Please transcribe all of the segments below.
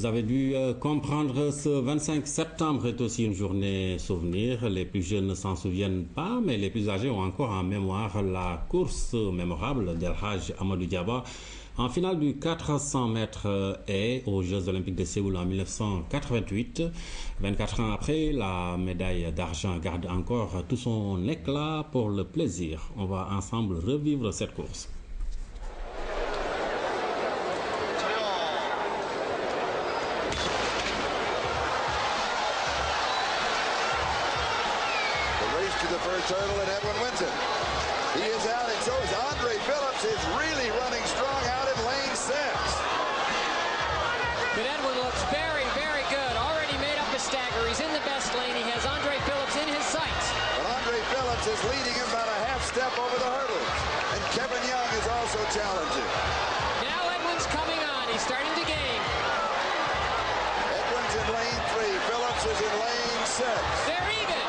Vous avez dû comprendre, ce 25 septembre est aussi une journée souvenir. Les plus jeunes ne s'en souviennent pas, mais les plus âgés ont encore en mémoire la course mémorable d'El Hadj Amadou Diaba en finale du 400 mètres haies aux Jeux Olympiques de Séoul en 1988. 24 ans après, la médaille d'argent garde encore tout son éclat pour le plaisir. On va ensemble revivre cette course. The first hurdle and Edwin wins it. He is out and so is Andre Phillips is really running strong out in lane 6. But Edwin looks very, very good. Already made up a stagger. He's in the best lane. He has Andre Phillips in his sights. But Andre Phillips is leading him about a half step over the hurdles. And Kevin Young is also challenging. Now Edwin's coming on. He's starting to gain. Edwin's in lane 3. Phillips is in lane 6. They're even.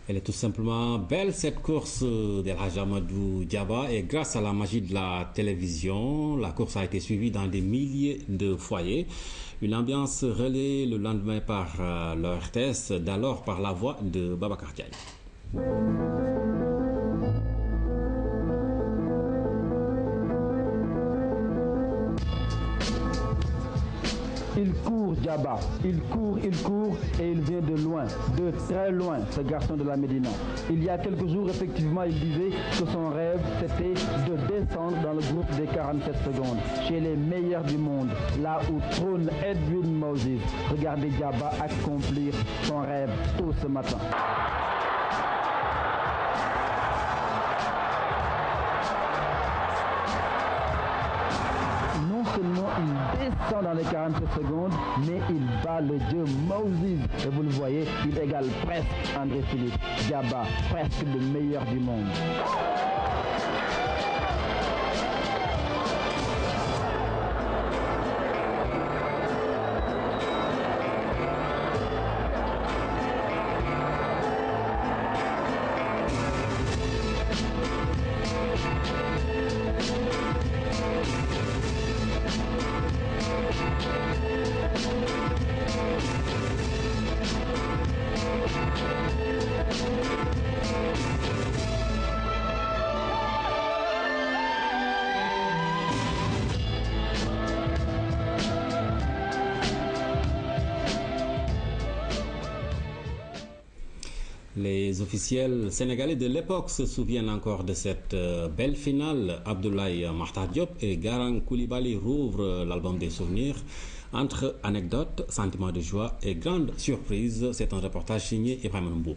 Elle est tout simplement belle, cette course d'El Hadj Amadou Diaba, et grâce à la magie de la télévision, la course a été suivie dans des milliers de foyers. Une ambiance relayée le lendemain par l'ORTS, d'alors par la voix de Babacar Diagne. Il court Diaba, il court et il vient de loin, de très loin, ce garçon de la Médina. Il y a quelques jours, effectivement, il disait que son rêve, c'était de descendre dans le groupe des 47 secondes, chez les meilleurs du monde, là où trône Edwin Moses. Regardez Diaba accomplir son rêve tôt ce matin. Non seulement il descend dans les 47 secondes, mais il bat le dieu Moses. Et vous le voyez, il égale presque André Philippe. Diaba, presque le meilleur du monde. Les officiels sénégalais de l'époque se souviennent encore de cette belle finale. Abdoulaye Makhtar Diop et Garang Coulibaly rouvrent l'album des souvenirs. Entre anecdotes, sentiments de joie et grandes surprises, c'est un reportage signé Ibrahim Mbou.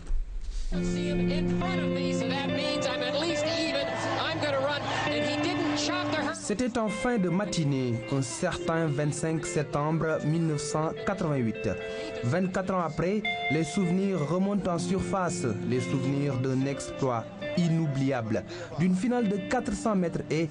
C'était en fin de matinée, un certain 25 septembre 1988. 24 ans après, les souvenirs remontent en surface, les souvenirs d'un exploit inoubliable, d'une finale de 400 mètres et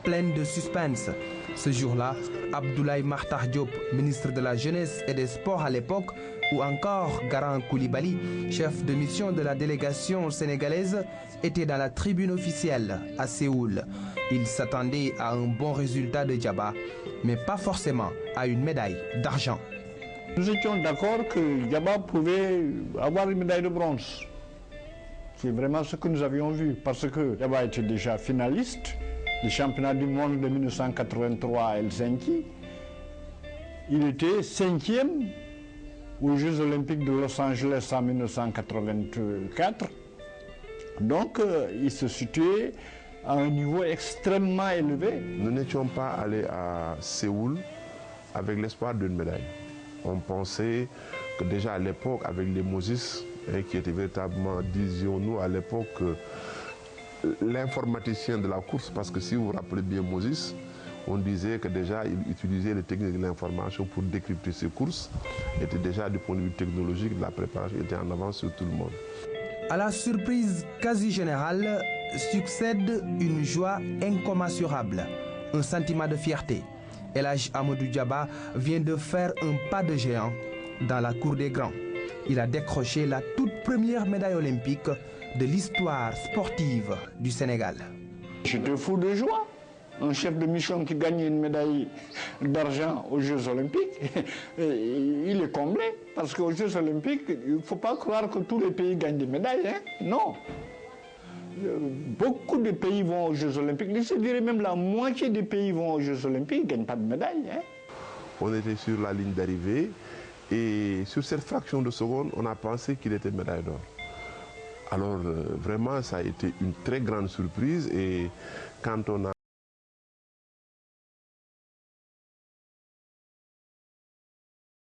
pleine de suspense. Ce jour-là, Abdoulaye Makhtar Diop, ministre de la Jeunesse et des Sports à l'époque, ou encore Garang Coulibaly, chef de mission de la délégation sénégalaise, était dans la tribune officielle à Séoul. Il s'attendait à un bon résultat de Diaba, mais pas forcément à une médaille d'argent. Nous étions d'accord que Diaba pouvait avoir une médaille de bronze. C'est vraiment ce que nous avions vu, parce que Diaba était déjà finaliste du championnat du monde de 1983 à Helsinki. Il était 5e aux Jeux Olympiques de Los Angeles en 1984. Donc, il se situait à un niveau extrêmement élevé. Nous n'étions pas allés à Séoul avec l'espoir d'une médaille. On pensait que déjà à l'époque, avec les Moses, qui étaient véritablement, disions-nous à l'époque, l'informaticien de la course, parce que si vous vous rappelez bien Moses, On disait que déjà, il utilisait les techniques de l'information pour décrypter ses courses. Était déjà, du point de vue technologique, la préparation était en avance sur tout le monde. À la surprise quasi générale, succède une joie incommensurable, un sentiment de fierté. El Hadji Amadou Diaba vient de faire un pas de géant dans la cour des grands. Il a décroché la toute première médaille olympique de l'histoire sportive du Sénégal. J'étais fou de joie. Un chef de mission qui gagne une médaille d'argent aux Jeux Olympiques, il est comblé. Parce qu'aux Jeux Olympiques, il ne faut pas croire que tous les pays gagnent des médailles. Hein? Non. Beaucoup de pays vont aux Jeux Olympiques. Je dirais même la moitié des pays vont aux Jeux Olympiques, ne gagnent pas de médaille. Hein? On était sur la ligne d'arrivée et sur cette fraction de seconde, on a pensé qu'il était médaille d'or. Alors vraiment, ça a été une très grande surprise et quand on a